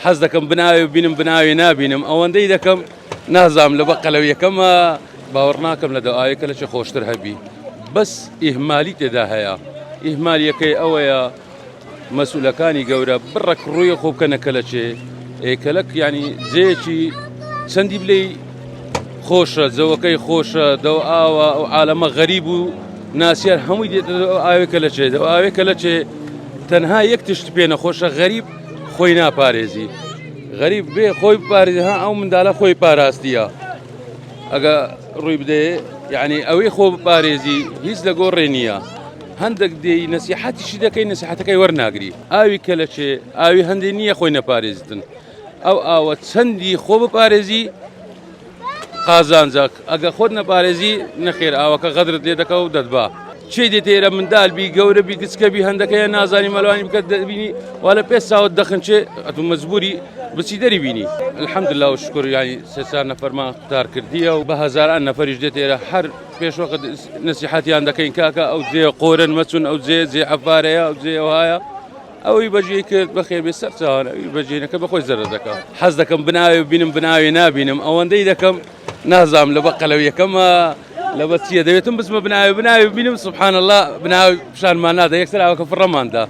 حەز دەکەم بناوێ ببینم بناوێ نابینم ئەوەندەی دەکەم نازام لە بەقەلەوی یەکەمە باوەڕ ناکەم لە دەواوەیەکە لە چه خۆشتر هەبی بەس ئیهمالی تێدا هەیە ئیهمالیەکەی ئەوەیە مەسئولەکانی گەورە بڕێک ڕووی خۆ بکەنە کەلەچێ کەلک یعنی جێیەکی چەندی بلێ خۆشە جەوەکەی خۆشە دەو ئاوە ئەو عالەمە غەریب و ناسیار هەمووی دێتە ئاوێکە لە چێ ئاوێکە لە چێ تەنها یەک تشت پێ نەخۆشە غەریب خۆی ناپارێزی غەریب بێ خۆی پارێزی ها ئەو منداڵە خۆی پاراستیە ئەگە ڕووی بدێ یعنی ئەوەی خۆ بپارێزی هیچ لە گۆڕێ نییە هەندێک دێی نەسیحەتیشی دەکەی نەسیحەتەکەی وەرناگری ئاوی کە لە چێ ئاوی هەندێک نییە خۆی نەپارێزتن ئەو ئاوە چەندی خۆ بپارێزی قازانجاک ئەگە خۆت نەپارێزی نەخێر ئاوەکە غەدرت لێ دەکە و دەتبا چێ دێت ئێرە منداڵبی گەورەبی گچکەبی هەندەکەیە نازانی مەلوانی بکە دەبینی وا لە پێ ساوت دەخنچێ ئەتو مەجبوری بچی دەری بینی الحەمدلله و شکر یانی سێ چوار نەفەرمان قوتار کردیە و بە هەزاران نەفەریش دێت ئێرە هەر پێشوەقت نەسیحەتیان دەکەین کاکە ئەو جێ قۆرن مەچون ئەو جێ عەفارەیە ئەو جێ وایە ئەوەی بەجێ کرد بەخێر بێ سەر چاوانە ئەوی بەجێنەکە بەخۆی زەرە دەکا حەز دەکەم بناوێ ببینم بناوێ نابینم ئەوەندەی دەکەم نازام لە بەقەلەوی یەکەمە لە بەچیە دەوێتم بچمە بناوێ ببینم سبحان الله بناوی پیشانمان نادا یەکسەر ئاوەکە فڕەماندا